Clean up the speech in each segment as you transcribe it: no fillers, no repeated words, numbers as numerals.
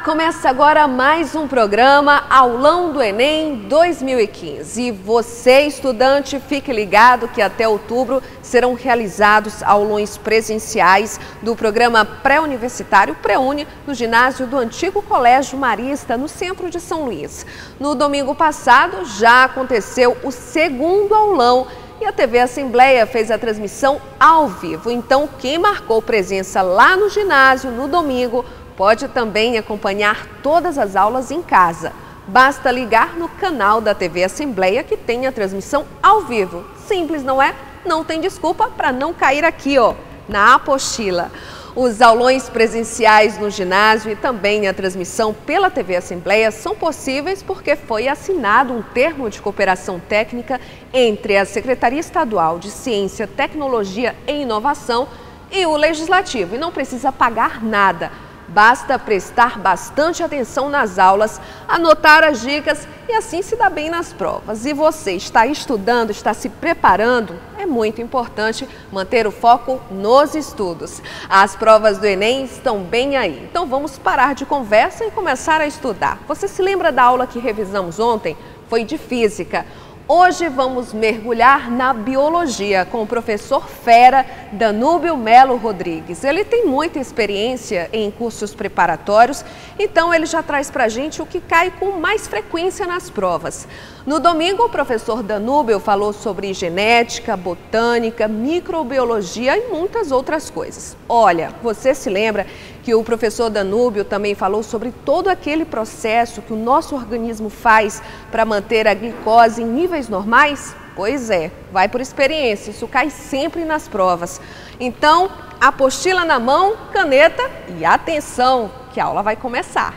Começa agora mais um programa Aulão do Enem 2015. E você, estudante, fique ligado que até outubro serão realizados aulões presenciais do programa pré-universitário PreUni no ginásio do antigo Colégio Marista, no centro de São Luís. No domingo passado já aconteceu o segundo aulão e a TV Assembleia fez a transmissão ao vivo. Então, quem marcou presença lá no ginásio no domingo pode também acompanhar todas as aulas em casa. Basta ligar no canal da TV Assembleia que tem a transmissão ao vivo. Simples, não é? Não tem desculpa para não cair aqui, ó, na apostila. Os aulões presenciais no ginásio e também a transmissão pela TV Assembleia são possíveis porque foi assinado um termo de cooperação técnica entre a Secretaria Estadual de Ciência, Tecnologia e Inovação e o Legislativo. E não precisa pagar nada. Basta prestar bastante atenção nas aulas, anotar as dicas e assim se dá bem nas provas. E você está estudando, está se preparando? É muito importante manter o foco nos estudos. As provas do Enem estão bem aí. Então vamos parar de conversa e começar a estudar. Você se lembra da aula que revisamos ontem? Foi de física. Hoje vamos mergulhar na biologia com o professor fera Danúbio Melo Rodrigues. Ele tem muita experiência em cursos preparatórios, então ele já traz para a gente o que cai com mais frequência nas provas. No domingo, o professor Danúbio falou sobre genética, botânica, microbiologia e muitas outras coisas. Olha, você se lembra que o professor Danúbio também falou sobre todo aquele processo que o nosso organismo faz para manter a glicose em níveis normais? Pois é, vai por experiência, isso cai sempre nas provas. Então, apostila na mão, caneta e atenção, que a aula vai começar.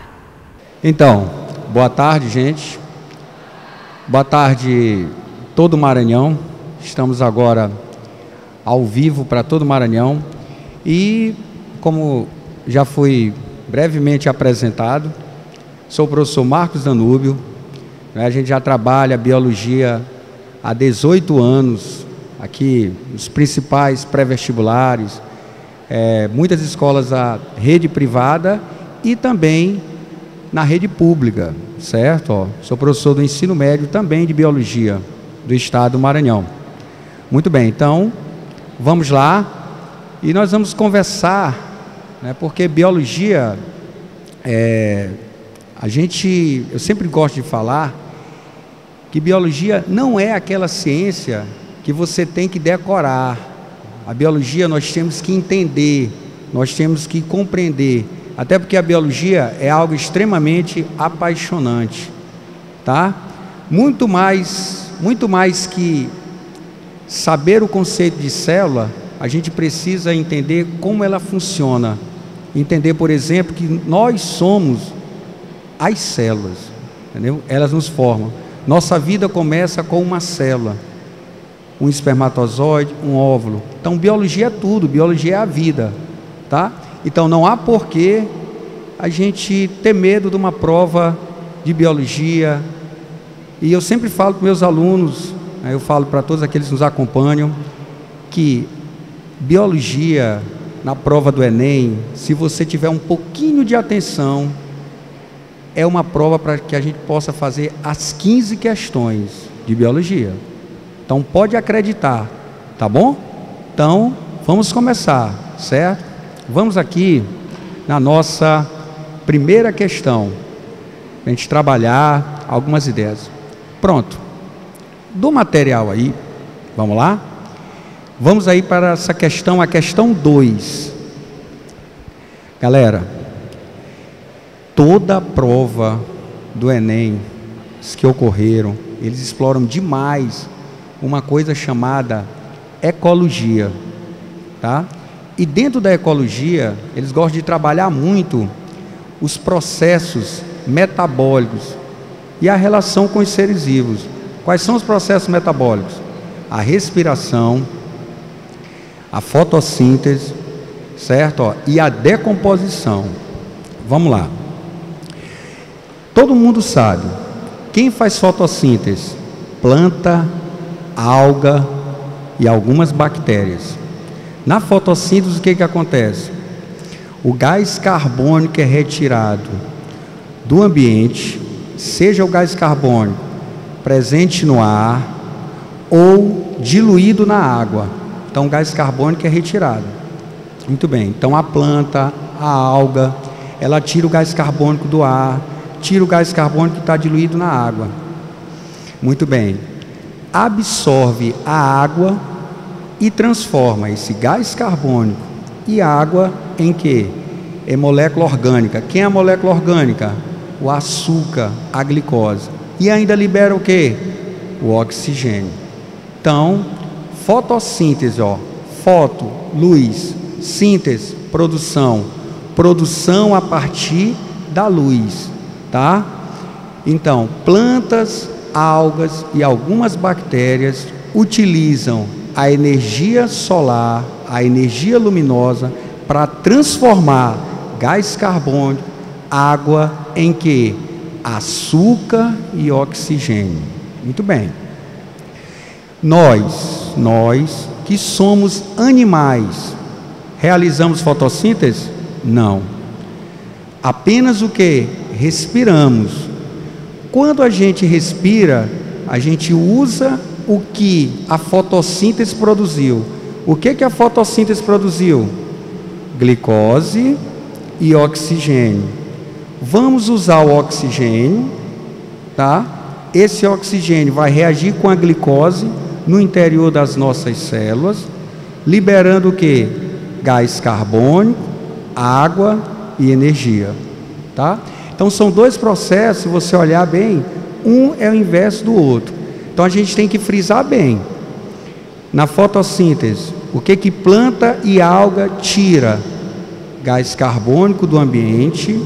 Então, boa tarde, gente. Boa tarde, todo o Maranhão. Estamos agora ao vivo para todo o Maranhão. E, como já foi brevemente apresentado, sou o professor Marcos Danúbio. A gente já trabalha biologia há 18 anos, aqui nos principais pré-vestibulares, muitas escolas da rede privada e também na rede pública, certo? Sou professor do ensino médio também de biologia do estado do Maranhão. Muito bem, então vamos lá e nós vamos conversar, né, porque biologia, eu sempre gosto de falar que biologia não é aquela ciência que você tem que decorar. A biologia nós temos que entender, nós temos que compreender, até porque a biologia é algo extremamente apaixonante, tá? Muito mais que saber o conceito de célula, a gente precisa entender como ela funciona. Entender, por exemplo, que nós somos as células, entendeu? Elas nos formam. Nossa vida começa com uma célula, um espermatozoide, um óvulo. Então, biologia é tudo, biologia é a vida, tá? Então, não há porquê a gente ter medo de uma prova de biologia. E eu sempre falo para meus alunos, eu falo para todos aqueles que nos acompanham, que biologia, na prova do Enem, se você tiver um pouquinho de atenção, é uma prova para que a gente possa fazer as 15 questões de biologia. Então pode acreditar, tá bom? Então vamos começar, certo? Vamos aqui na nossa primeira questão, para a gente trabalhar algumas ideias. Pronto. Do material aí, vamos lá? Vamos aí para essa questão, a questão 2. Galera, toda a prova do Enem que ocorreram, eles exploram demais uma coisa chamada ecologia, tá? E dentro da ecologia, eles gostam de trabalhar muito os processos metabólicos e a relação com os seres vivos. Quais são os processos metabólicos? A respiração, a fotossíntese, certo? E a decomposição. Vamos lá. Todo mundo sabe, quem faz fotossíntese? Planta, alga e algumas bactérias. Na fotossíntese, o que acontece? O gás carbônico é retirado do ambiente, seja o gás carbônico presente no ar ou diluído na água. Então, o gás carbônico é retirado. Muito bem. Então, a planta, a alga, ela tira o gás carbônico do ar, tira o gás carbônico que está diluído na água. Muito bem. Absorve a água e transforma esse gás carbônico e água em quê? Em molécula orgânica. Quem é a molécula orgânica? O açúcar, a glicose. E ainda libera o quê? O oxigênio. Então, fotossíntese, ó. Foto, luz. Síntese, produção. Produção a partir da luz, tá? Então, plantas, algas e algumas bactérias utilizam a energia solar, a energia luminosa, para transformar gás carbônico, água em quê? Açúcar e oxigênio. Muito bem. Nós que somos animais, realizamos fotossíntese? Não. Apenas o que? Respiramos. Quando a gente respira, a gente usa o que a fotossíntese produziu. O que a fotossíntese produziu? Glicose e oxigênio. Vamos usar o oxigênio, tá? Esse oxigênio vai reagir com a glicose no interior das nossas células, liberando o que? Gás carbônico, água e energia, tá? Então são dois processos, se você olhar bem, um é o inverso do outro. Então a gente tem que frisar bem. Na fotossíntese, o que planta e alga tira? Gás carbônico do ambiente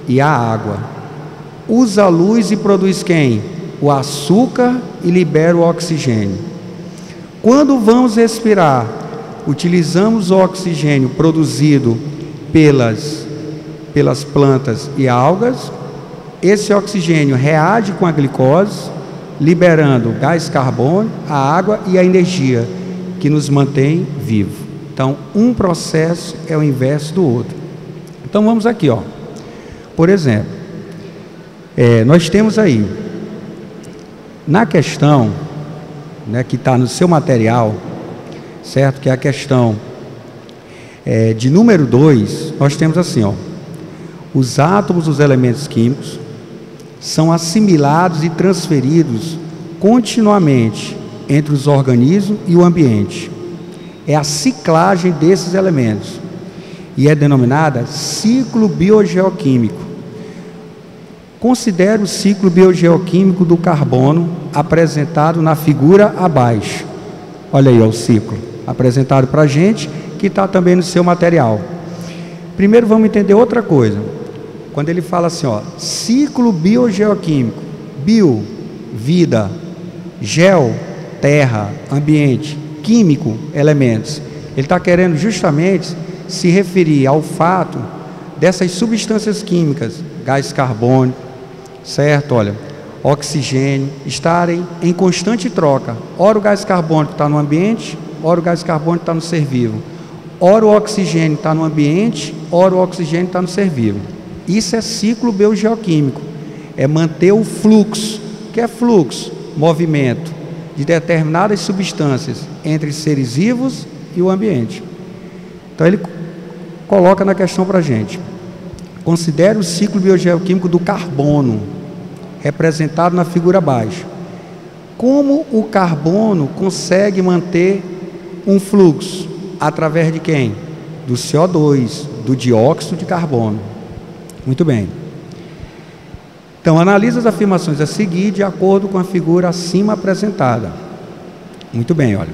e a água. Usa a luz e produz quem? O açúcar e libera o oxigênio. Quando vamos respirar, utilizamos o oxigênio produzido pelas plantas e algas. Esse oxigênio reage com a glicose, liberando gás carbônico, a água e a energia que nos mantém vivo. Então, um processo é o inverso do outro. Então, vamos aqui, ó. Por exemplo, nós temos aí, na questão, né, que está no seu material, certo? Que é a questão de número 2, nós temos assim, ó. Os átomos dos elementos químicos são assimilados e transferidos continuamente entre os organismos e o ambiente. É a ciclagem desses elementos e é denominada ciclo biogeoquímico. Considere o ciclo biogeoquímico do carbono apresentado na figura abaixo. Olha aí, ó, o ciclo apresentado para a gente, que está também no seu material. Primeiro vamos entender outra coisa. Quando ele fala assim, ó, ciclo biogeoquímico, bio, vida, geo, terra, ambiente, químico, elementos. Ele está querendo justamente se referir ao fato dessas substâncias químicas, gás carbônico, certo? Olha, oxigênio, estarem em constante troca. Ora o gás carbônico está no ambiente, ora o gás carbônico está no ser vivo. Ora o oxigênio está no ambiente, ora o oxigênio está no ser vivo. Isso é ciclo biogeoquímico. É manter o fluxo. O que é fluxo? Movimento de determinadas substâncias entre seres vivos e o ambiente. Então ele coloca na questão para a gente. Considere o ciclo biogeoquímico do carbono, representado na figura abaixo. Como o carbono consegue manter um fluxo? Através de quem? Do CO2, do dióxido de carbono. Muito bem. Então, analisa as afirmações a seguir de acordo com a figura acima apresentada. Muito bem, olha.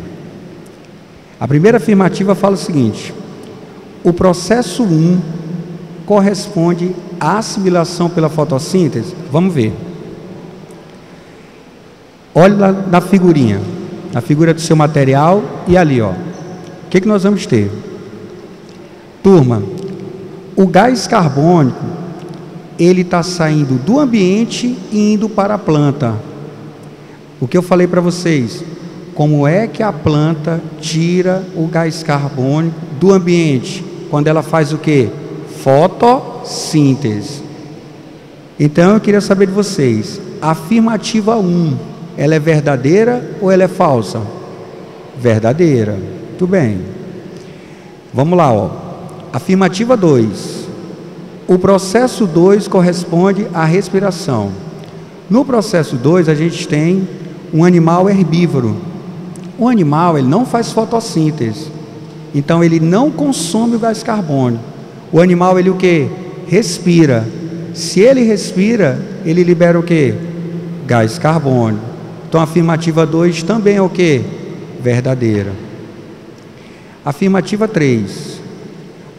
A primeira afirmativa fala o seguinte: o processo 1 corresponde à assimilação pela fotossíntese. Vamos ver. Olha lá na figurinha, na figura do seu material e ali, ó. O que nós vamos ter? Turma, o gás carbônico, ele está saindo do ambiente e indo para a planta. O que eu falei para vocês? Como é que a planta tira o gás carbônico do ambiente? Quando ela faz o quê? Fotossíntese. Então eu queria saber de vocês, a afirmativa 1, ela é verdadeira ou ela é falsa? Verdadeira. Muito bem. Vamos lá, ó. Afirmativa 2. O processo 2 corresponde à respiração. No processo 2 a gente tem um animal herbívoro. O animal, ele não faz fotossíntese. Então ele não consome o gás carbônico. O animal, ele o quê? Respira. Se ele respira, ele libera o quê? Gás carbônico. Então a afirmativa 2 também é o quê? Verdadeira. Afirmativa 3.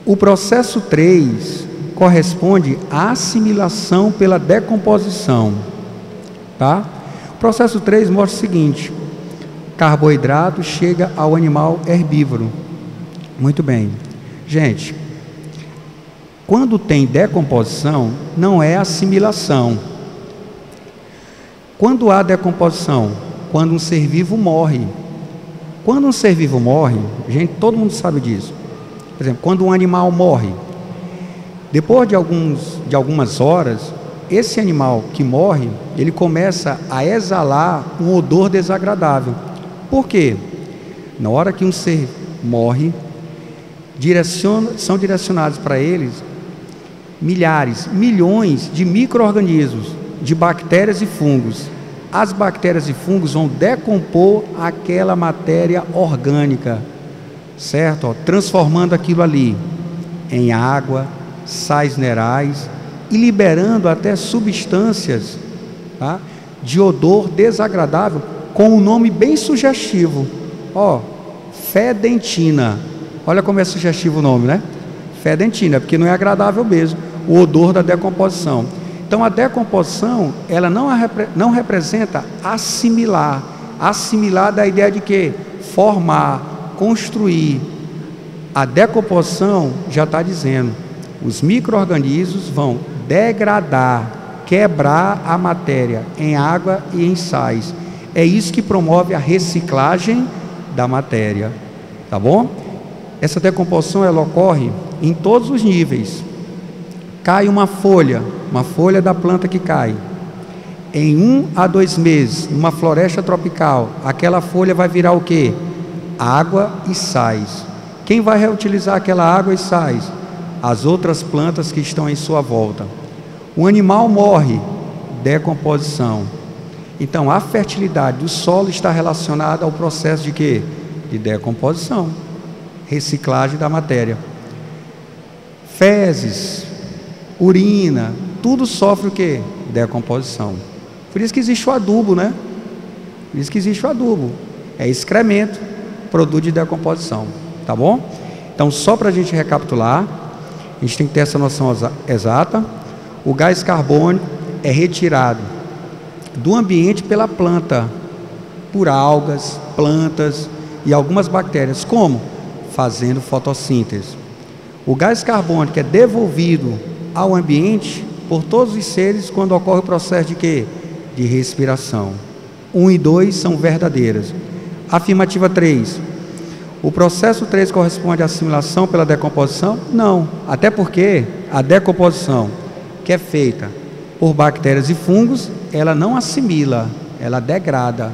O processo 3 corresponde à assimilação pela decomposição. Tá? O processo 3 mostra o seguinte: carboidrato chega ao animal herbívoro. Muito bem. Gente, quando tem decomposição, não é assimilação. Quando há decomposição? Quando um ser vivo morre. Quando um ser vivo morre, gente, todo mundo sabe disso. Por exemplo, quando um animal morre, depois de algumas horas, esse animal que morre, ele começa a exalar um odor desagradável. Por quê? Na hora que um ser morre, são direcionados para eles milhares, milhões de micro-organismos, de bactérias e fungos. As bactérias e fungos vão decompor aquela matéria orgânica, certo? Ó, transformando aquilo ali em água, sais minerais e liberando até substâncias, tá, de odor desagradável, com um nome bem sugestivo. Ó, fedentina. Olha como é sugestivo o nome, né? Fedentina, porque não é agradável mesmo o odor da decomposição. Então a decomposição, ela não representa assimilar. Assimilar da ideia de quê? Formar, construir. A decomposição já está dizendo, os micro-organismos vão degradar, quebrar a matéria em água e em sais. É isso que promove a reciclagem da matéria, tá bom? Essa decomposição, ela ocorre em todos os níveis. Cai uma folha da planta que cai. Em 1 a 2 meses, numa floresta tropical, aquela folha vai virar o quê? Água e sais. Quem vai reutilizar aquela água e sais? As outras plantas que estão em sua volta. O animal morre, decomposição. Então a fertilidade do solo está relacionada ao processo de quê? De decomposição, reciclagem da matéria. Fezes, urina, tudo sofre o quê? Decomposição. Por isso que existe o adubo, né? Por isso que existe o adubo. É excremento, produto de decomposição. Tá bom? Então, só para a gente recapitular, a gente tem que ter essa noção exata. O gás carbônico é retirado do ambiente pela planta, por algas, plantas e algumas bactérias. Como? Fazendo fotossíntese. O gás carbônico é devolvido ao ambiente por todos os seres quando ocorre o processo de quê? De respiração. 1 e 2 são verdadeiras. Afirmativa 3. O processo 3 corresponde à assimilação pela decomposição? Não. Até porque a decomposição, que é feita por bactérias e fungos, ela não assimila, ela degrada,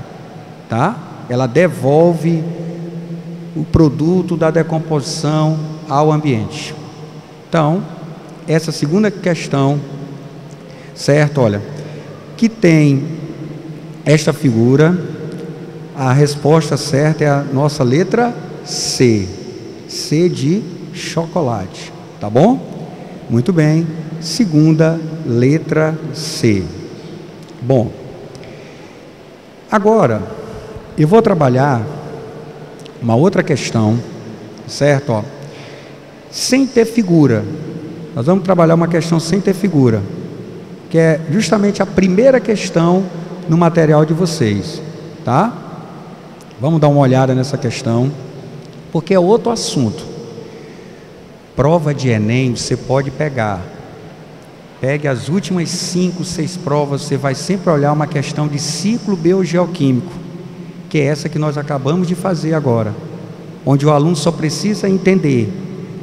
tá? Ela devolve o produto da decomposição ao ambiente. Então, essa segunda questão, certo? Olha, que tem esta figura, a resposta certa é a nossa letra C. C de chocolate, tá bom? Muito bem. Segunda letra C. Bom, agora eu vou trabalhar uma outra questão, certo? Ó, sem ter figura. Nós vamos trabalhar uma questão sem ter figura, que é justamente a primeira questão no material de vocês, tá? Vamos dar uma olhada nessa questão, porque é outro assunto. Prova de Enem, você pode pegar. Pegue as últimas 5, 6 provas, você vai sempre olhar uma questão de ciclo biogeoquímico, que é essa que nós acabamos de fazer agora, onde o aluno só precisa entender,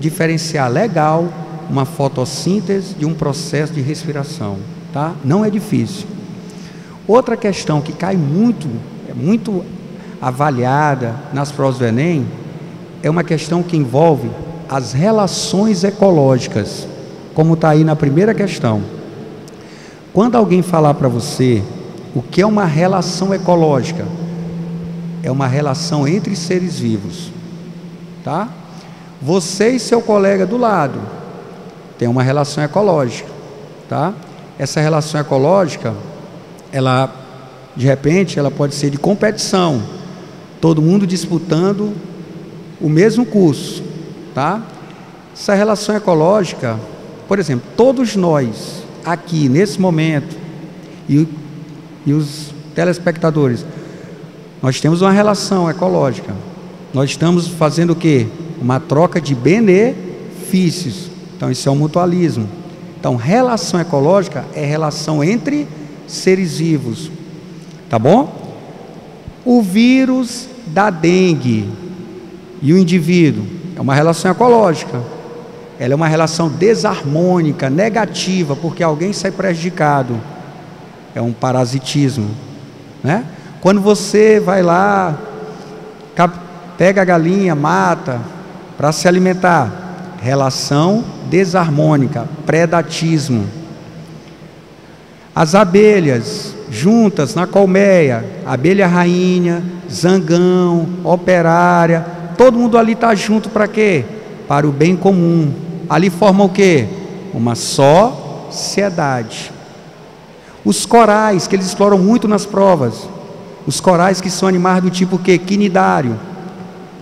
diferenciar legal uma fotossíntese de um processo de respiração. tá? Não é difícil. Outra questão que cai muito, é muito avaliada nas provas do Enem, é uma questão que envolve as relações ecológicas, como está aí na primeira questão. Quando alguém falar para você o que é uma relação ecológica, é uma relação entre seres vivos, tá? Você e seu colega do lado tem uma relação ecológica, tá? Essa relação ecológica, ela, de repente, ela pode ser de competição, todo mundo disputando o mesmo curso, tá? Essa relação ecológica, por exemplo, todos nós aqui nesse momento e os telespectadores, nós temos uma relação ecológica. Nós estamos fazendo o quê? Uma troca de benefícios. Então isso é um mutualismo. Então relação ecológica é relação entre seres vivos, tá bom? O vírus da dengue e o indivíduo é uma relação ecológica. Ela é uma relação desarmônica, negativa, porque alguém sai prejudicado. É um parasitismo, né? Quando você vai lá, pega a galinha, mata para se alimentar, relação desarmônica, predatismo. As abelhas juntas na colmeia, abelha rainha, zangão, operária, todo mundo ali está junto para quê? Para o bem comum. Ali forma o quê? Uma sociedade. Os corais, que eles exploram muito nas provas, os corais que são animais do tipo quê? Quinidário,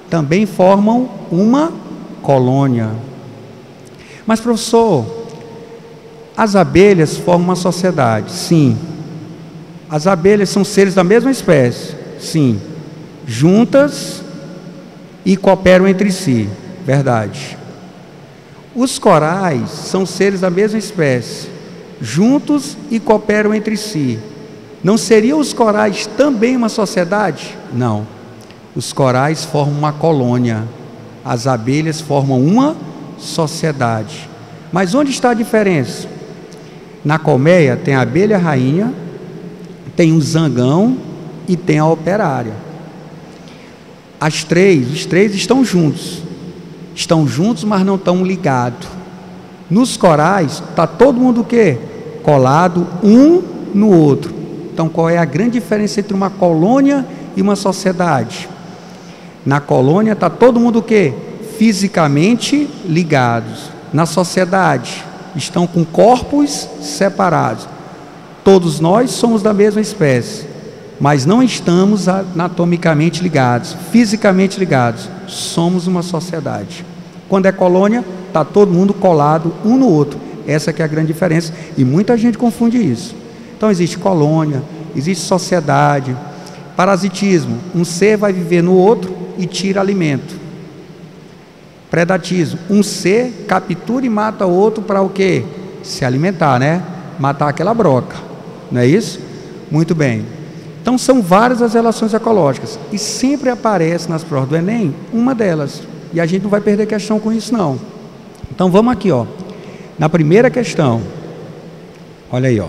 também formam uma colônia. Mas professor, as abelhas formam uma sociedade? Sim. As abelhas são seres da mesma espécie? Sim. Juntas e cooperam entre si? Verdade. Os corais são seres da mesma espécie, juntos e cooperam entre si. Não seriam os corais também uma sociedade? Não. Os corais formam uma colônia, as abelhas formam uma sociedade. Mas onde está a diferença? Na colmeia tem a abelha rainha, tem o zangão e tem a operária. Os três estão juntos. Estão juntos, mas não estão ligados. Nos corais, está todo mundo o quê? Colado um no outro. Então, qual é a grande diferença entre uma colônia e uma sociedade? Na colônia está todo mundo o quê? Fisicamente ligados. Na sociedade, estão com corpos separados. Todos nós somos da mesma espécie, mas não estamos anatomicamente ligados, fisicamente ligados. Somos uma sociedade. Quando é colônia, está todo mundo colado um no outro. Essa que é a grande diferença, e muita gente confunde isso. Então existe colônia, existe sociedade, parasitismo. Um ser vai viver no outro e tira alimento. Predatismo. Um ser captura e mata o outro para o quê? Se alimentar, né? Matar aquela broca. Não é isso? Muito bem. Então são várias as relações ecológicas e sempre aparece nas provas do Enem uma delas. E a gente não vai perder questão com isso não. Então vamos aqui, ó. Na primeira questão, olha aí, ó.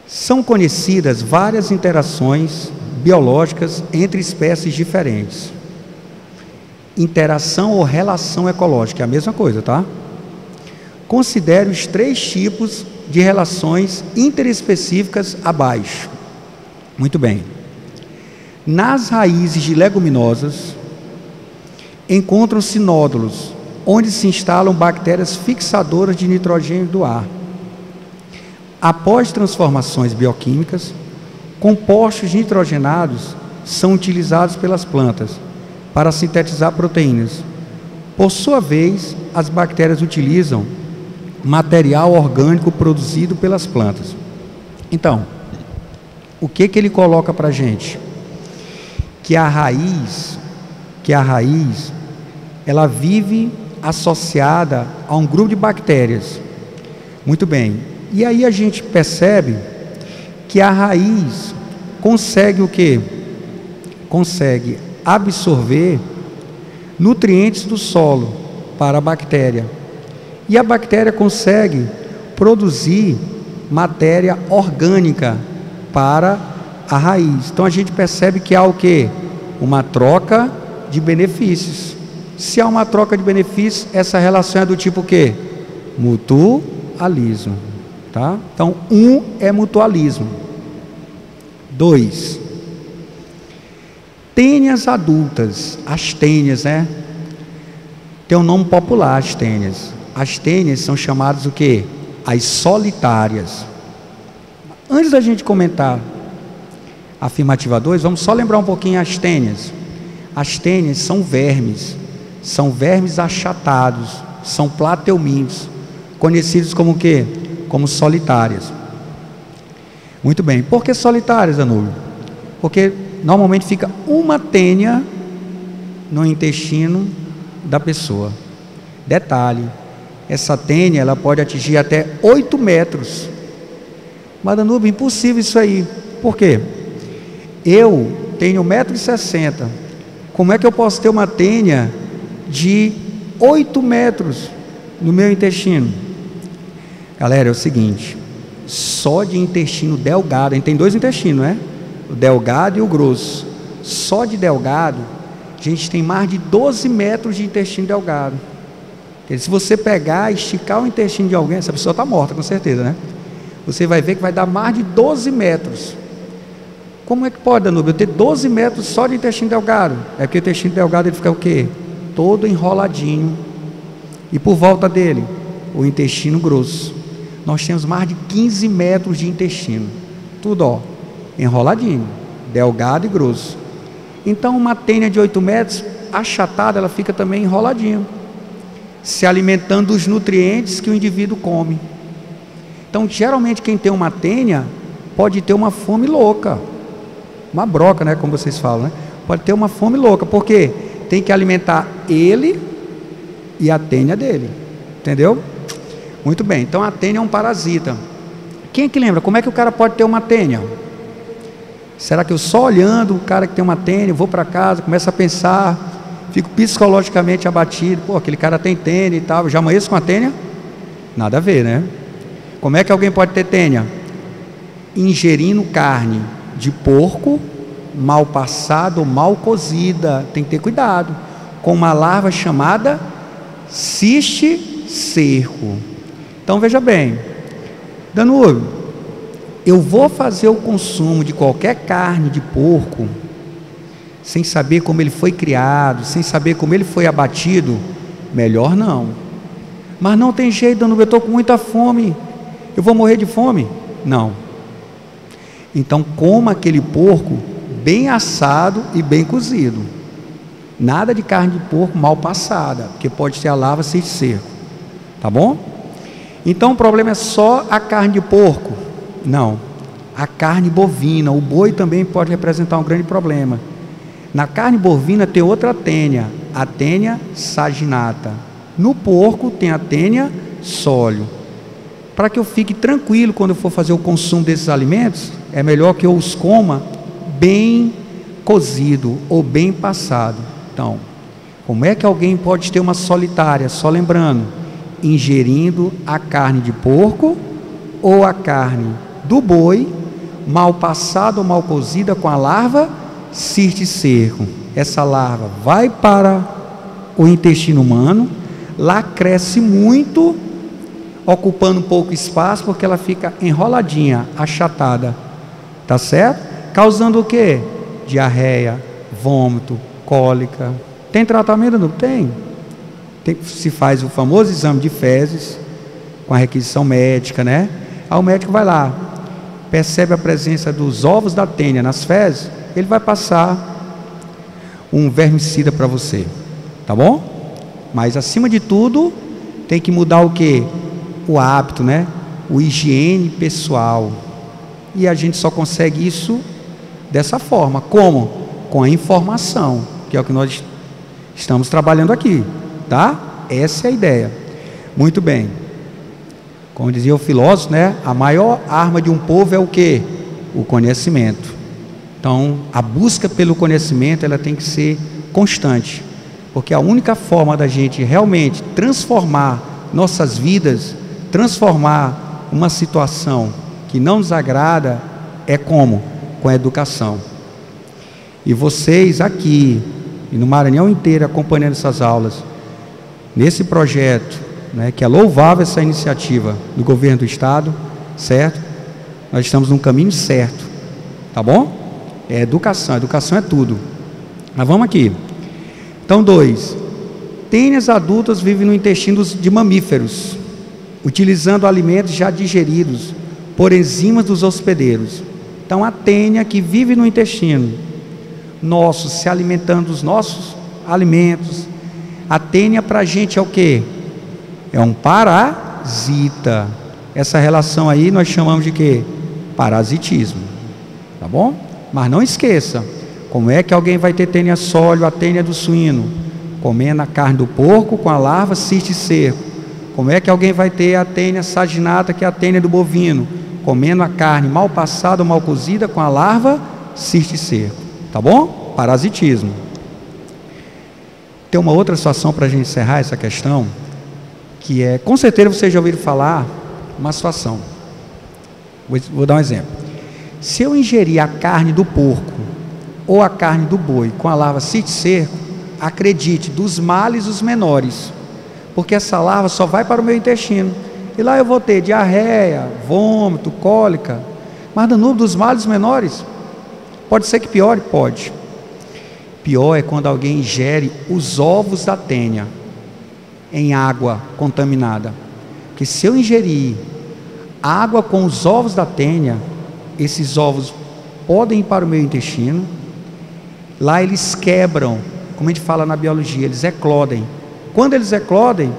São conhecidas várias interações biológicas entre espécies diferentes. Interação ou relação ecológica, é a mesma coisa, tá? Considere os 3 tipos de relações interespecíficas abaixo. Muito bem. Nas raízes de leguminosas encontram-se nódulos, onde se instalam bactérias fixadoras de nitrogênio do ar. Após transformações bioquímicas, compostos nitrogenados são utilizados pelas plantas para sintetizar proteínas. Por sua vez, as bactérias utilizam material orgânico produzido pelas plantas. Então, o que ele coloca para a gente? Que a raiz, ela vive associada a um grupo de bactérias. Muito bem. E aí a gente percebe que a raiz consegue o quê? Consegue absorver nutrientes do solo para a bactéria. E a bactéria consegue produzir matéria orgânica para a raiz. Então a gente percebe que há o quê? Uma troca de benefícios. Se há uma troca de benefícios, essa relação é do tipo o quê? Mutualismo, tá? Então, é mutualismo. 2. Tênias adultas, as tênias, né? Tem um nome popular, as tênias. As tênias são chamadas o quê? As solitárias. Antes da gente comentar a afirmativa 2, vamos só lembrar um pouquinho as tênias. As tênias são vermes achatados, são platelmintos, conhecidos como o quê? Como solitárias. Muito bem, por que solitárias, Danúbio? Porque normalmente fica uma tênia no intestino da pessoa. Detalhe, essa tênia ela pode atingir até 8 metros. Mas, Danúbio, impossível isso aí. Por quê? Eu tenho 1,60 m. Como é que eu posso ter uma tênia de 8 metros no meu intestino? Galera, é o seguinte, só de intestino delgado, a gente tem 2 intestinos, né? O delgado e o grosso. Só de delgado, a gente tem mais de 12 metros de intestino delgado. Porque se você pegar e esticar o intestino de alguém, essa pessoa está morta, com certeza, né? Você vai ver que vai dar mais de 12 metros. Como é que pode, Danúbio, eu ter 12 metros só de intestino delgado? É porque o intestino delgado ele fica o quê? Todo enroladinho. E por volta dele, o intestino grosso. Nós temos mais de 15 metros de intestino. Tudo, ó, enroladinho, delgado e grosso. Então, uma tênia de 8 metros, achatada, ela fica também enroladinha, se alimentando dos nutrientes que o indivíduo come. Então, geralmente, quem tem uma tênia pode ter uma fome louca. Uma broca, né? Como vocês falam, né? Pode ter uma fome louca, porque tem que alimentar ele e a tênia dele. Entendeu? Muito bem. Então, a tênia é um parasita. Quem é que lembra? Como é que o cara pode ter uma tênia? Será que eu só olhando o cara que tem uma tênia, vou para casa, começo a pensar, fico psicologicamente abatido, pô, aquele cara tem tênia e tal, já amanheço com a tênia? Nada a ver, né? Como é que alguém pode ter tênia? Ingerindo carne de porco, mal passada ou mal cozida. Tem que ter cuidado com uma larva chamada cisticerco. Então veja bem, Danúbio, eu vou fazer o consumo de qualquer carne de porco sem saber como ele foi criado, sem saber como ele foi abatido? Melhor não. Mas não tem jeito, Danúbio, eu estou com muita fome, eu vou morrer de fome? Não. Então coma aquele porco bem assado e bem cozido. Nada de carne de porco mal passada, porque pode ser a larva cisticerco. Tá bom? Então o problema é só a carne de porco? Não. A carne bovina, o boi também pode representar um grande problema. Na carne bovina tem outra tênia, a tênia saginata. No porco tem a tênia sólio. Para que eu fique tranquilo quando eu for fazer o consumo desses alimentos, é melhor que eu os coma bem cozido ou bem passado. Então, como é que alguém pode ter uma solitária? Só lembrando, ingerindo a carne de porco ou a carne do boi, mal passada ou mal cozida com a larva cisticerco. Essa larva vai para o intestino humano, lá cresce muito, ocupando pouco espaço, porque ela fica enroladinha, achatada, tá certo? Causando o quê? Diarreia, vômito, cólica. Tem tratamento? Não tem. Se faz o famoso exame de fezes, com a requisição médica, né? Aí o médico vai lá, percebe a presença dos ovos da tênia nas fezes, ele vai passar um vermicida para você, tá bom? Mas acima de tudo, tem que mudar o quê? O hábito, né? O higiene pessoal. E a gente só consegue isso dessa forma. Como? Com a informação, que é o que nós estamos trabalhando aqui, tá? Essa é a ideia. Muito bem. Como dizia o filósofo, né? A maior arma de um povo é o quê? O conhecimento. Então, a busca pelo conhecimento, ela tem que ser constante, porque a única forma da gente realmente transformar nossas vidas, transformar uma situação que não nos agrada, é como? Com a educação. E vocês aqui, e no Maranhão inteiro, acompanhando essas aulas, nesse projeto, né, que é louvável essa iniciativa do governo do estado, certo? Nós estamos no caminho certo, tá bom? É educação, educação é tudo. Mas vamos aqui. Então, 2. Tênias adultas vivem no intestino de mamíferos, utilizando alimentos já digeridos por enzimas dos hospedeiros. Então, a tênia que vive no intestino nosso, se alimentando dos nossos alimentos. A tênia para a gente é o quê? É um parasita. Essa relação aí nós chamamos de quê? Parasitismo. Tá bom? Mas não esqueça, como é que alguém vai ter tênia sólio, a tênia do suíno? Comendo a carne do porco com a larva cisticerco. Como é que alguém vai ter a tênia saginata, que é a tênia do bovino? Comendo a carne mal passada ou mal cozida com a larva cisticerco. Tá bom? Parasitismo. Tem uma outra situação para a gente encerrar essa questão, que é, com certeza vocês já ouviram falar, uma situação. Vou dar um exemplo. Se eu ingerir a carne do porco ou a carne do boi com a larva cisticerco, acredite, dos males os menores, porque essa larva só vai para o meu intestino, e lá eu vou ter diarreia, vômito, cólica, mas no número dos males menores, pode ser que piore? Pode. Pior é quando alguém ingere os ovos da tênia em água contaminada, porque se eu ingerir água com os ovos da tênia, esses ovos podem ir para o meu intestino, lá eles quebram, como a gente fala na biologia, eles eclodem. Quando eles eclodem,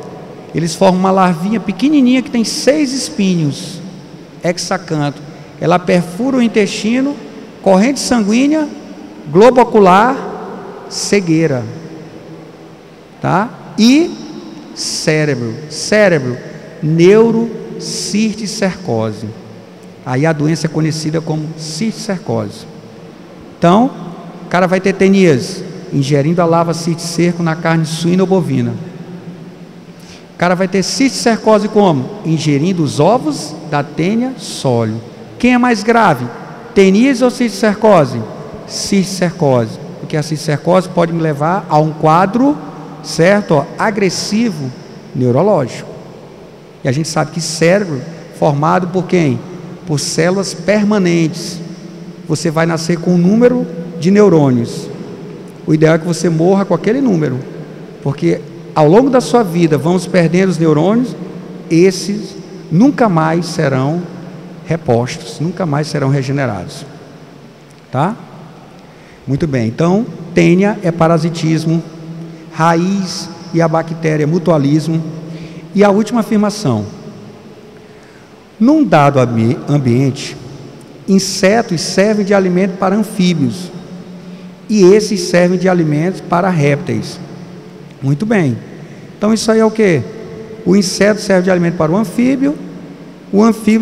eles formam uma larvinha pequenininha que tem 6 espinhos, hexacanto. Ela perfura o intestino, corrente sanguínea, globo ocular, cegueira, tá? E cérebro, neurocisticercose. Aí a doença é conhecida como cisticercose. Então, o cara vai ter tenias ingerindo a larva cisticerco na carne suína ou bovina. O cara vai ter cisticercose como? Ingerindo os ovos da tênia sólio. Quem é mais grave? Tenias ou cisticercose? Cisticercose. Porque a cisticercose pode me levar a um quadro, certo? Agressivo neurológico. E a gente sabe que cérebro formado por quem? Por células permanentes. Você vai nascer com um número de neurônios. O ideal é que você morra com aquele número, porque ao longo da sua vida vamos perdendo os neurônios, esses nunca mais serão repostos, nunca mais serão regenerados. Tá? Muito bem, então, tênia é parasitismo, raiz e a bactéria é mutualismo. E a última afirmação: num dado ambiente, insetos servem de alimento para anfíbios, e esses servem de alimentos para répteis. Muito bem, então isso aí é o que? O inseto serve de alimento para o anfíbio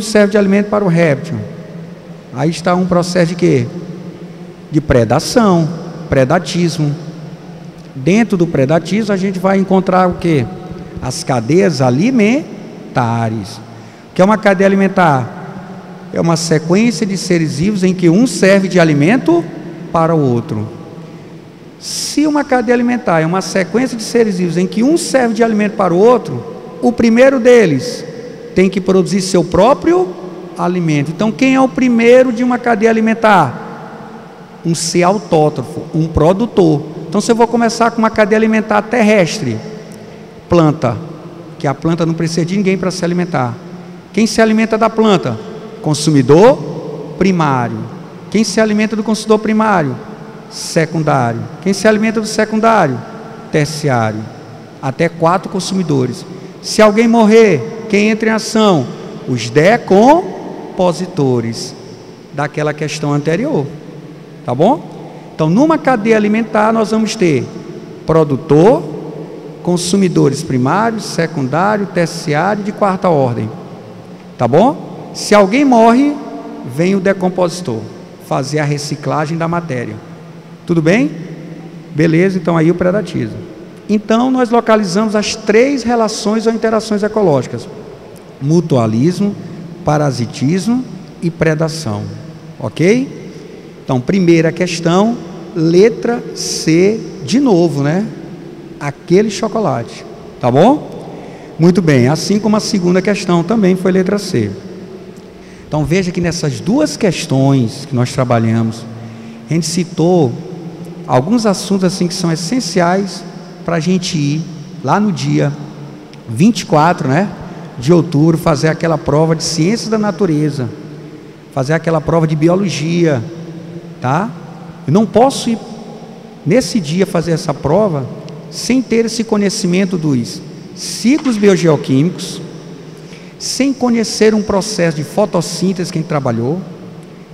serve de alimento para o réptil. Aí está um processo de quê? De predação, predatismo. Dentro do predatismo a gente vai encontrar o que? As cadeias alimentares. O que é uma cadeia alimentar? É uma sequência de seres vivos em que um serve de alimento para o outro. Se uma cadeia alimentar é uma sequência de seres vivos em que um serve de alimento para o outro, o primeiro deles tem que produzir seu próprio alimento. Então, quem é o primeiro de uma cadeia alimentar? Um ser autótrofo, um produtor. Então, se eu vou começar com uma cadeia alimentar terrestre, planta, que a planta não precisa de ninguém para se alimentar. Quem se alimenta da planta? Consumidor primário. Quem se alimenta do consumidor primário? Secundário. Quem se alimenta do secundário? Terciário. Até 4 consumidores. Se alguém morrer, quem entra em ação? Os decompositores daquela questão anterior. Tá bom? Então, numa cadeia alimentar, nós vamos ter produtor, consumidores primários, secundário, terciário de 4ª ordem. Tá bom? Se alguém morre, vem o decompositor fazer a reciclagem da matéria. Tudo bem? Beleza, então aí o predatismo. Então nós localizamos as 3 relações ou interações ecológicas: mutualismo, parasitismo e predação. Ok? Então, primeira questão, letra C, de novo, né? Aquele chocolate. Tá bom? Muito bem, assim como a segunda questão também foi letra C. Então, veja que nessas duas questões que nós trabalhamos, a gente citou alguns assuntos assim que são essenciais para a gente ir lá no dia 24, né, de outubro, fazer aquela prova de ciências da natureza, fazer aquela prova de biologia, tá? Eu não posso ir nesse dia fazer essa prova sem ter esse conhecimento dos ciclos biogeoquímicos, sem conhecer um processo de fotossíntese que a gente trabalhou,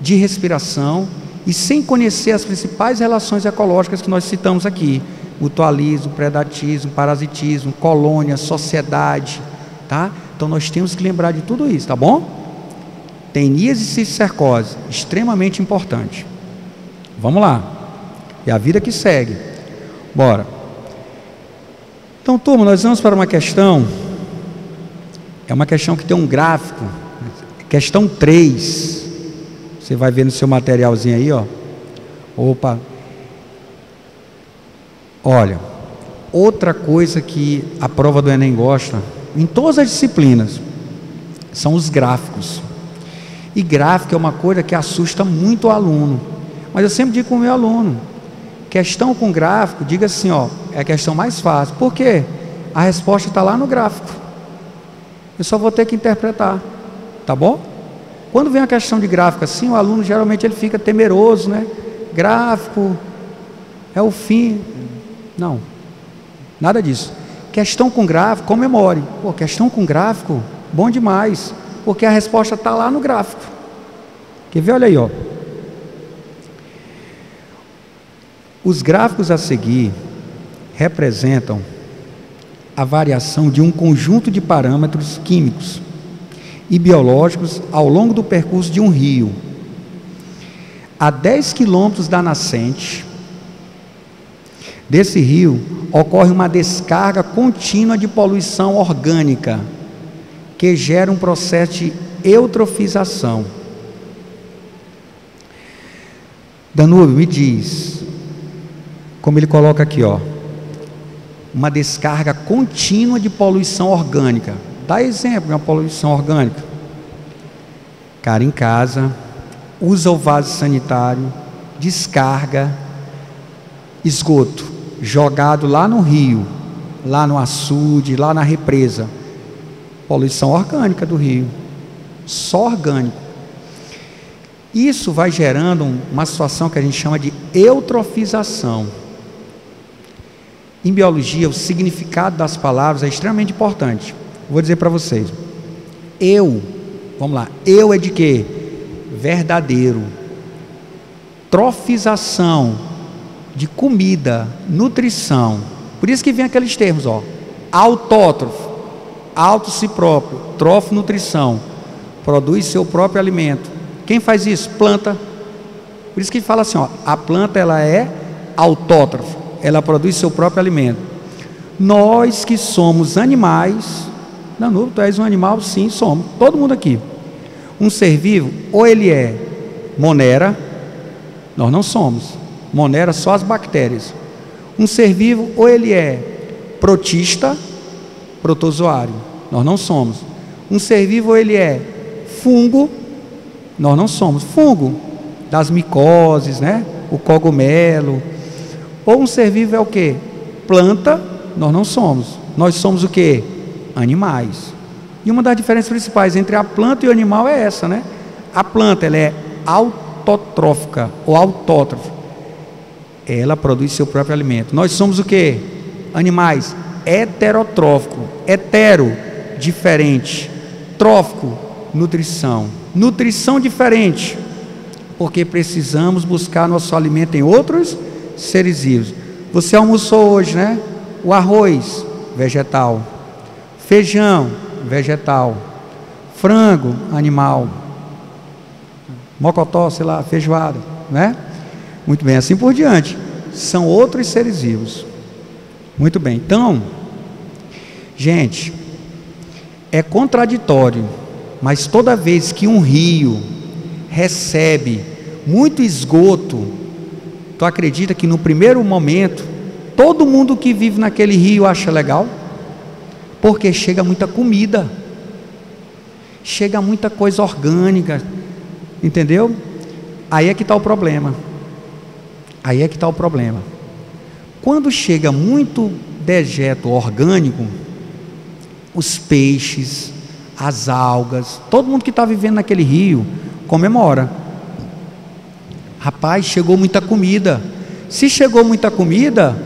de respiração, e sem conhecer as principais relações ecológicas que nós citamos aqui: mutualismo, predatismo, parasitismo, colônia, sociedade, tá? Então nós temos que lembrar de tudo isso, tá bom? Tenias e cisticercose, extremamente importante. Vamos lá. E a vida que segue. Bora. Então, turma, nós vamos para uma questão. É uma questão que tem um gráfico. Questão 3. Você vai ver no seu materialzinho aí, ó. Opa. Olha, outra coisa que a prova do Enem gosta, em todas as disciplinas, são os gráficos. E gráfico é uma coisa que assusta muito o aluno. Mas eu sempre digo com o meu aluno, questão com gráfico, diga assim, ó, é a questão mais fácil. Por quê? A resposta está lá no gráfico. Eu só vou ter que interpretar, tá bom? Quando vem a questão de gráfico assim, o aluno geralmente ele fica temeroso, né? Gráfico é o fim. Não, nada disso. Questão com gráfico, comemore. Pô, questão com gráfico, bom demais, porque a resposta está lá no gráfico. Quer ver? Olha aí, ó. Os gráficos a seguir representam a variação de um conjunto de parâmetros químicos e biológicos ao longo do percurso de um rio. A 10 quilômetros da nascente desse rio, ocorre uma descarga contínua de poluição orgânica, que gera um processo de eutrofização. Danúbio, me diz, como ele coloca aqui, ó, uma descarga contínua de poluição orgânica. Dá exemplo de uma poluição orgânica. Cara em casa, usa o vaso sanitário, descarga, esgoto, jogado lá no rio, lá no açude, lá na represa. Poluição orgânica do rio, só orgânico. Isso vai gerando uma situação que a gente chama de eutrofização. Em biologia, o significado das palavras é extremamente importante. Vou dizer para vocês. Eu, vamos lá, eu é de quê? Verdadeiro. Trofização, de comida, nutrição. Por isso que vem aqueles termos, ó. Autótrofo, auto si próprio, trofo, nutrição. Produz seu próprio alimento. Quem faz isso? Planta. Por isso que ele fala assim, ó, a planta ela é autótrofa, ela produz seu próprio alimento. Nós que somos animais, Danúbio, tu és um animal? Sim, somos, todo mundo aqui. Um ser vivo, ou ele é monera, nós não somos, monera só as bactérias. Um ser vivo, ou ele é protista, protozoário, nós não somos. Um ser vivo, ou ele é fungo, nós não somos. Fungo das micoses, né? O cogumelo. Ou um ser vivo é o que? Planta, nós não somos. Nós somos o que? Animais. E uma das diferenças principais entre a planta e o animal é essa, né? A planta ela é autotrófica ou autótrofa. Ela produz seu próprio alimento. Nós somos o que? Animais. Heterotrófico. Hetero, diferente. Trófico, nutrição. Nutrição diferente, porque precisamos buscar nosso alimento em outros seres vivos. Você almoçou hoje, né? O arroz, vegetal. Feijão, vegetal. Frango, animal. Mocotó, sei lá, feijoada, né? Muito bem, assim por diante. São outros seres vivos. Muito bem, então, gente, é contraditório Mas toda vez que um rio recebe muito esgoto, tu acredita que no primeiro momento todo mundo que vive naquele rio acha legal? Porque chega muita comida, chega muita coisa orgânica, entendeu? Aí é que está o problema. Aí é que está o problema. Quando chega muito dejeto orgânico, os peixes, as algas, todo mundo que está vivendo naquele rio comemora. Rapaz, chegou muita comida. Se chegou muita comida,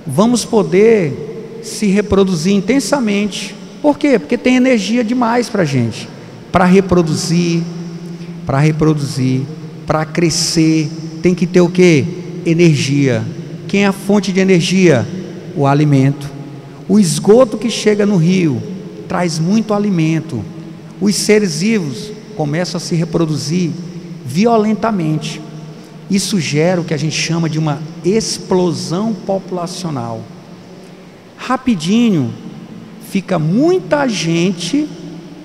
vamos poder se reproduzir intensamente. Por quê? Porque tem energia demais para a gente, para reproduzir, para crescer. Tem que ter o quê? Energia. Quem é a fonte de energia? O alimento. O esgoto que chega no rio traz muito alimento. Os seres vivos começam a se reproduzir violentamente. Isso gera o que a gente chama de uma explosão populacional. Rapidinho fica muita gente,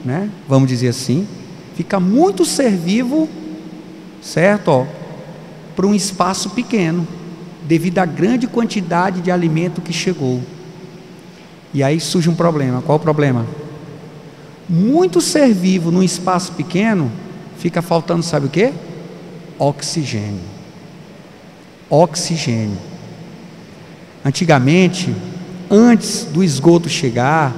né? Vamos dizer assim, fica muito ser vivo, certo? Para um espaço pequeno, devido à grande quantidade de alimento que chegou. E aí surge um problema. Qual o problema? Muito ser vivo num espaço pequeno, fica faltando, sabe o quê? Oxigênio. Oxigênio. Antigamente, antes do esgoto chegar,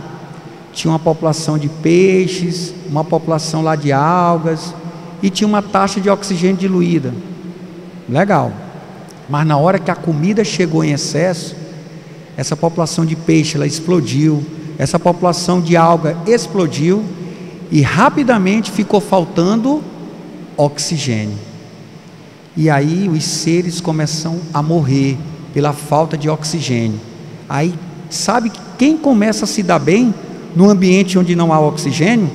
tinha uma população de peixes, uma população lá de algas, e tinha uma taxa de oxigênio diluída. Legal. Mas na hora que a comida chegou em excesso, essa população de peixe ela explodiu, essa população de alga explodiu, e rapidamente ficou faltando oxigênio. E aí os seres começam a morrer pela falta de oxigênio. Aí sabe quem começa a se dar bem no ambiente onde não há oxigênio?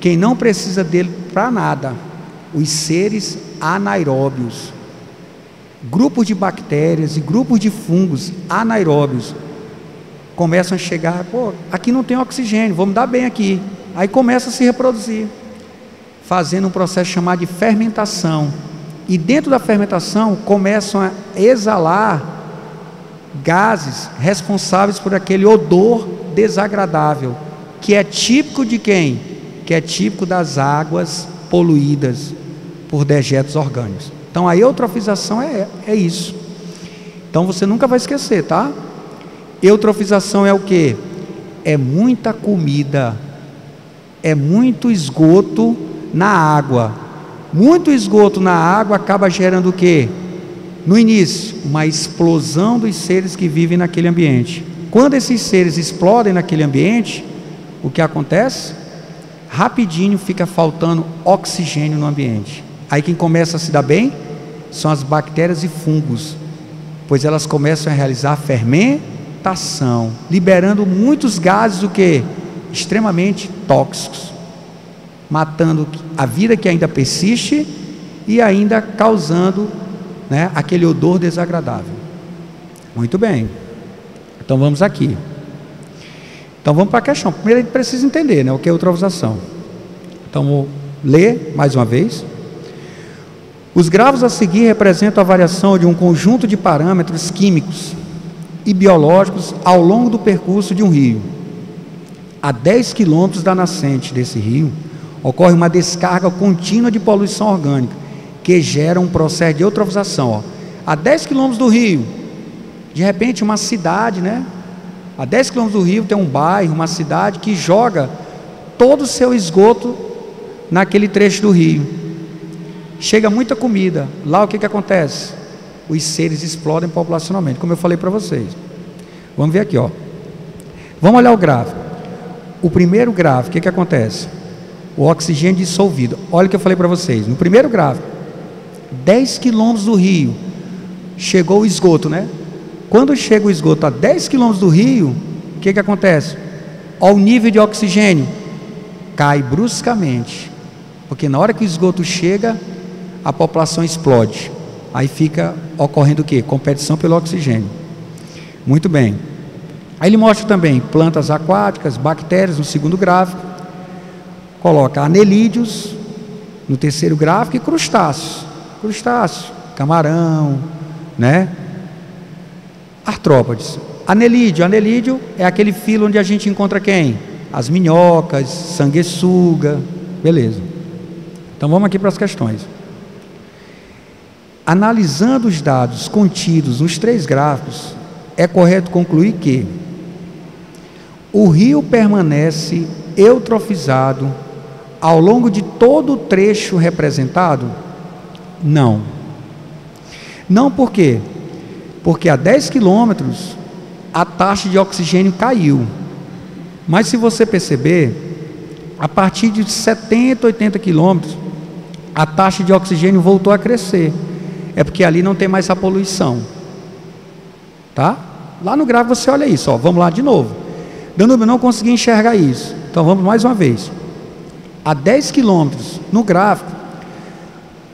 Quem não precisa dele para nada. Os seres anaeróbios. Grupos de bactérias e grupos de fungos anaeróbios começam a chegar, pô, aqui não tem oxigênio, vamos dar bem aqui. Aí começa a se reproduzir, fazendo um processo chamado de fermentação. E dentro da fermentação começam a exalar gases responsáveis por aquele odor desagradável, que é típico de quem? Que é típico das águas poluídas por dejetos orgânicos. Então a eutrofização é isso. Então você nunca vai esquecer, tá? Eutrofização é o que? É muita comida, é muito esgoto na água. Muito esgoto na água acaba gerando o que? No início, uma explosão dos seres que vivem naquele ambiente. Quando esses seres explodem naquele ambiente, o que acontece? Rapidinho fica faltando oxigênio no ambiente. Aí quem começa a se dar bem são as bactérias e fungos, pois elas começam a realizar fermentação, liberando muitos gases, o que? Extremamente tóxicos, matando a vida que ainda persiste e ainda causando, né, aquele odor desagradável. Muito bem. Então vamos aqui. Então vamos para a questão. Primeiro a gente precisa entender, né, o que é eutrofização. Então vou ler mais uma vez. Os gráficos a seguir representam a variação de um conjunto de parâmetros químicos e biológicos ao longo do percurso de um rio. A 10 quilômetros da nascente desse rio, ocorre uma descarga contínua de poluição orgânica, que gera um processo de eutrofização. Ó. A 10 quilômetros do rio, de repente uma cidade, né? A 10 quilômetros do rio tem um bairro, uma cidade que joga todo o seu esgoto naquele trecho do rio. Chega muita comida, lá o que acontece? Os seres explodem populacionalmente, como eu falei para vocês. Vamos ver aqui, ó. Vamos olhar o gráfico. O primeiro gráfico, o que acontece? O oxigênio dissolvido. Olha o que eu falei para vocês. No primeiro gráfico, 10 quilômetros do rio, chegou o esgoto, né? Quando chega o esgoto a 10 quilômetros do rio, o que acontece? O nível de oxigênio cai bruscamente, porque na hora que o esgoto chega, a população explode. Aí fica ocorrendo o quê? Competição pelo oxigênio. Muito bem. Aí ele mostra também plantas aquáticas, bactérias no segundo gráfico. coloca anelídeos no terceiro gráfico e crustáceos. Crustáceos, camarão, né? Artrópodes. Anelídeo é aquele filo onde a gente encontra quem? As minhocas, sanguessuga, beleza. Então vamos aqui para as questões. Analisando os dados contidos nos 3 gráficos, é correto concluir que o rio permanece eutrofizado ao longo de todo o trecho representado? Não. Não por quê? Porque a 10 quilômetros a taxa de oxigênio caiu. Mas se você perceber, a partir de 70, 80 quilômetros, a taxa de oxigênio voltou a crescer. É porque ali não tem mais essa poluição. Tá? Lá no gráfico você olha isso, ó. Vamos lá de novo. Danúbio, não consegui enxergar isso. Então vamos mais uma vez. A 10 quilômetros no gráfico,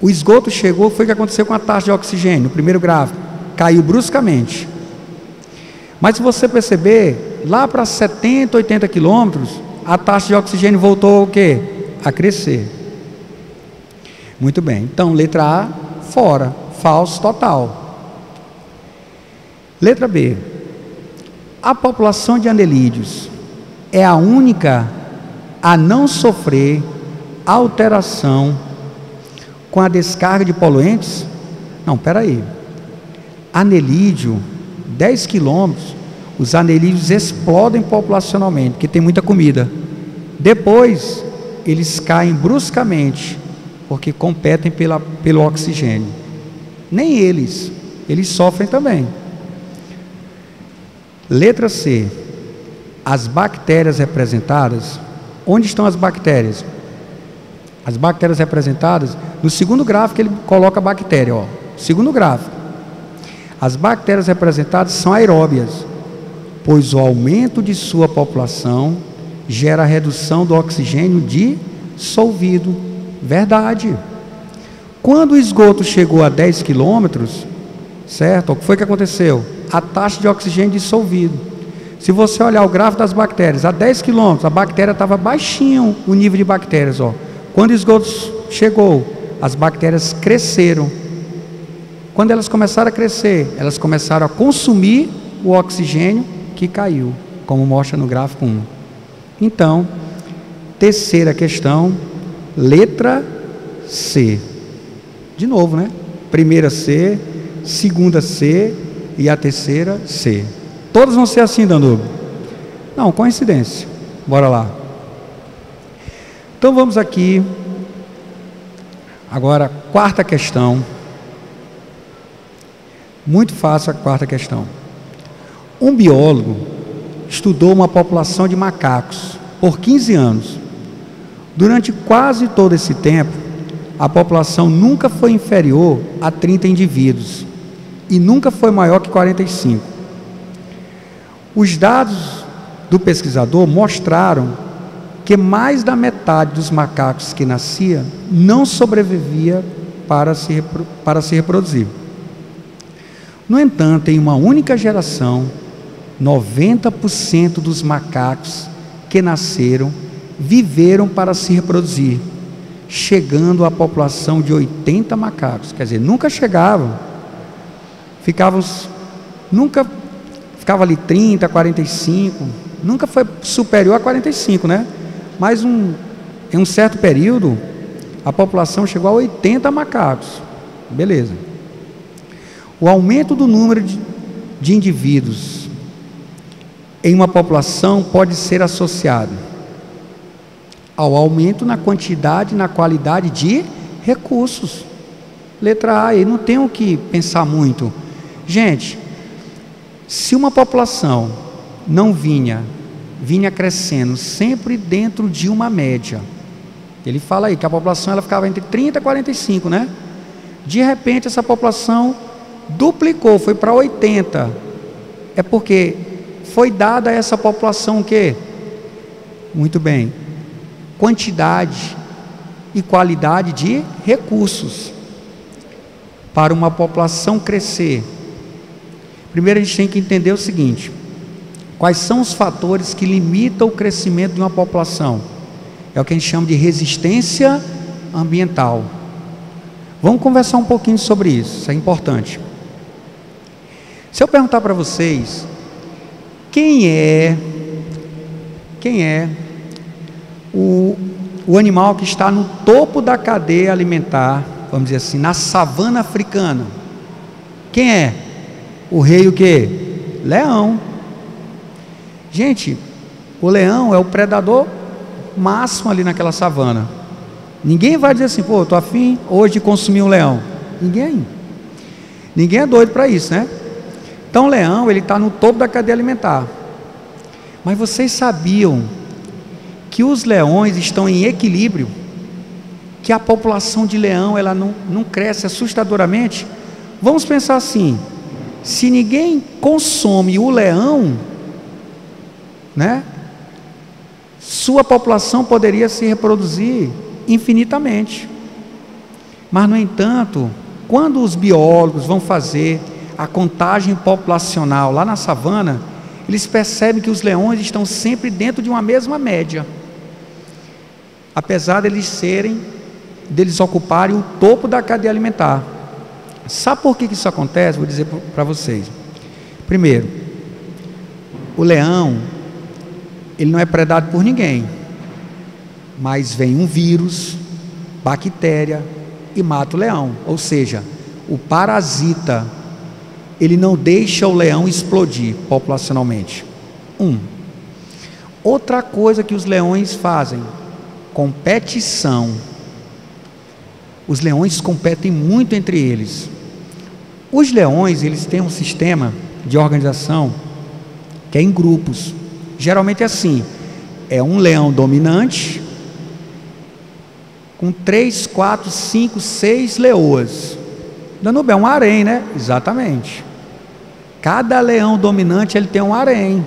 o esgoto chegou, foi o que aconteceu com a taxa de oxigênio, no primeiro gráfico. Caiu bruscamente. Mas se você perceber, lá para 70, 80 quilômetros, a taxa de oxigênio voltou o quê? A crescer. Muito bem. Então, letra A, fora. Falso total. Letra B. A população de anelídeos é a única a não sofrer alteração com a descarga de poluentes? Não, espera aí. Anelídeo, 10 quilômetros, os anelídeos explodem populacionalmente, porque tem muita comida. Depois, eles caem bruscamente, porque competem pelo oxigênio. Nem eles sofrem também. Letra C. As bactérias representadas. Onde estão as bactérias? As bactérias representadas, no segundo gráfico ele coloca a bactéria, ó. Segundo gráfico. As bactérias representadas são aeróbias, pois o aumento de sua população gera redução do oxigênio dissolvido. Verdade. Quando o esgoto chegou a 10 quilômetros, certo? O que foi que aconteceu? A taxa de oxigênio dissolvido. Se você olhar o gráfico das bactérias, a 10 quilômetros, a bactéria estava baixinho, o nível de bactérias, ó. Quando o esgoto chegou, as bactérias cresceram. Quando elas começaram a crescer, elas começaram a consumir o oxigênio que caiu, como mostra no gráfico 1. Então, terceira questão, letra C. De novo, né? Primeira C, segunda C e a terceira C. Todas vão ser assim, Danúbio? Não, coincidência. Bora lá. Então vamos aqui. Agora, quarta questão. Muito fácil a quarta questão. Um biólogo estudou uma população de macacos por 15 anos. Durante quase todo esse tempo, a população nunca foi inferior a 30 indivíduos e nunca foi maior que 45. Os dados do pesquisador mostraram que mais da metade dos macacos que nascia não sobrevivia para se reproduzir. No entanto, em uma única geração, 90% dos macacos que nasceram viveram para se reproduzir, chegando à população de 80 macacos. Quer dizer, nunca chegavam, nunca ficava ali 30, 45, nunca foi superior a 45, né? Mas em um certo período, a população chegou a 80 macacos. Beleza. O aumento do número de indivíduos em uma população pode ser associado ao aumento na quantidade e na qualidade de recursos. Letra A, aí não tem o que pensar muito. Gente, se uma população não vinha crescendo sempre dentro de uma média, ele fala aí que a população ela ficava entre 30 e 45, né? De repente essa população duplicou, foi para 80. É porque foi dada a essa população o quê? Muito bem. Quantidade e qualidade de recursos. Para uma população crescer, primeiro a gente tem que entender o seguinte: quais são os fatores que limitam o crescimento de uma população? É o que a gente chama de resistência ambiental. Vamos conversar um pouquinho sobre isso, isso é importante. Se eu perguntar para vocês, quem é o animal que está no topo da cadeia alimentar, vamos dizer assim, na savana africana? Quem é? O rei o quê? Leão. Gente, o leão é o predador máximo ali naquela savana. Ninguém vai dizer assim, pô, eu estou afim hoje de consumir um leão. Ninguém é doido para isso, né? Então o leão, ele está no topo da cadeia alimentar. Mas vocês sabiam que os leões estão em equilíbrio? Que a população de leão, ela não cresce assustadoramente? Vamos pensar assim, se ninguém consome o leão, né? Sua população poderia se reproduzir infinitamente. Mas, no entanto, quando os biólogos vão fazer a contagem populacional lá na savana, eles percebem que os leões estão sempre dentro de uma mesma média, apesar deles ocuparem o topo da cadeia alimentar. Sabe por que isso acontece? Vou dizer para vocês. Primeiro, o leão, ele não é predado por ninguém, mas vem um vírus, bactéria, e mata o leão. Ou seja, o parasita, ele não deixa o leão explodir populacionalmente. Outra coisa que os leões fazem, competição. Os leões competem muito entre eles. Os leões, eles têm um sistema de organização que é em grupos. Geralmente é assim, é um leão dominante com 3, 4, 5, 6 leoas. Danúbio é um harém, né? Exatamente. Cada leão dominante, ele tem um harém.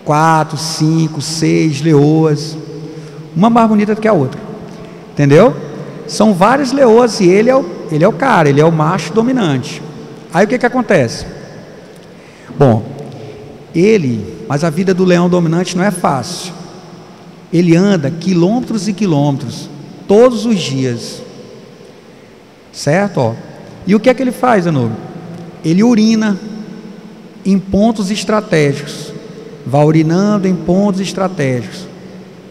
4, 5, 6 leoas. Uma mais bonita do que a outra. Entendeu? São várias leoas e ele é o cara, ele é o macho dominante. Aí o que acontece? Bom, mas a vida do leão dominante não é fácil. Ele anda quilômetros e quilômetros, todos os dias. Certo? Ó. E o que é que ele faz, Danúbio? Ele urina em pontos estratégicos. Vai urinando em pontos estratégicos.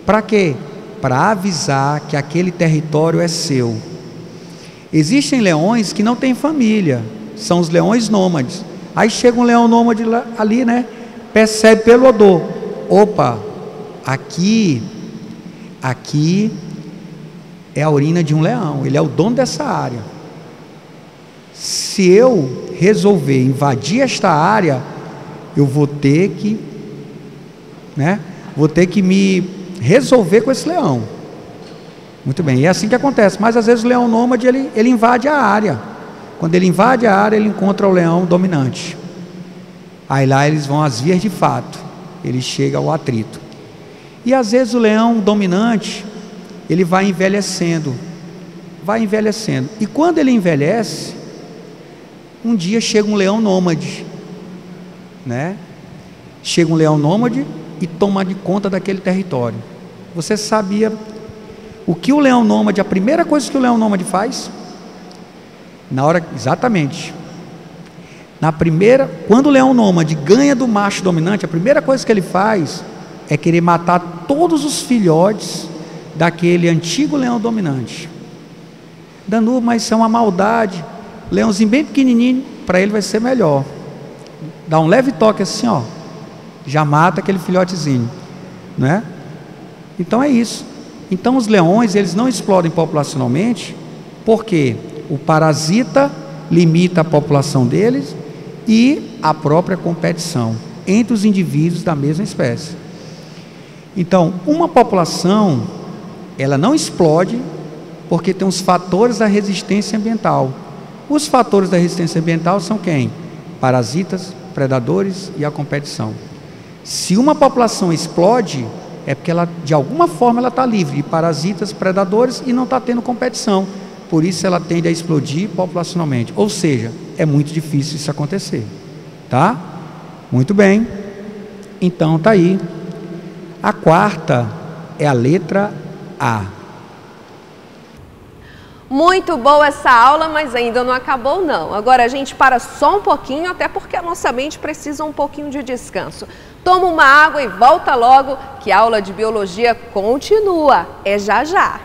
Para quê? Para avisar que aquele território é seu. Existem leões que não têm família, são os leões nômades. Aí chega um leão nômade ali, né? Percebe pelo odor. Opa, aqui é a urina de um leão, ele é o dono dessa área. Se eu resolver invadir esta área, eu vou ter que me resolver com esse leão. Muito bem, e é assim que acontece. Mas às vezes o leão nômade, ele invade a área. Quando ele invade a área, ele encontra o leão dominante. Aí lá eles vão às vias de fato, ele chega ao atrito. E às vezes o leão dominante, ele vai envelhecendo. E quando ele envelhece, um dia chega um leão nômade, né? Chega um leão nômade e toma de conta daquele território. Você sabia o que o leão nômade, a primeira coisa que o leão nômade faz? Exatamente. Quando o leão nômade ganha do macho dominante, a primeira coisa que ele faz é querer matar todos os filhotes daquele antigo leão dominante. Danúbio, mas isso é uma maldade. Leãozinho bem pequenininho, para ele vai ser melhor. Dá um leve toque assim, ó, já mata aquele filhotezinho, não é? Então é isso. Então os leões, eles não explodem populacionalmente, porque o parasita limita a população deles e a própria competição entre os indivíduos da mesma espécie. Então, uma população, ela não explode porque tem os fatores da resistência ambiental. Os fatores da resistência ambiental são quem? Parasitas, predadores e a competição. Se uma população explode, é porque ela, de alguma forma, ela está livre de parasitas, predadores e não está tendo competição. Por isso ela tende a explodir populacionalmente. Ou seja, é muito difícil isso acontecer. Tá? Muito bem. Então está aí. A quarta é a letra A. Muito boa essa aula, mas ainda não acabou não. Agora a gente para só um pouquinho, até porque a nossa mente precisa um pouquinho de descanso. Toma uma água e volta logo, que a aula de biologia continua. É já já.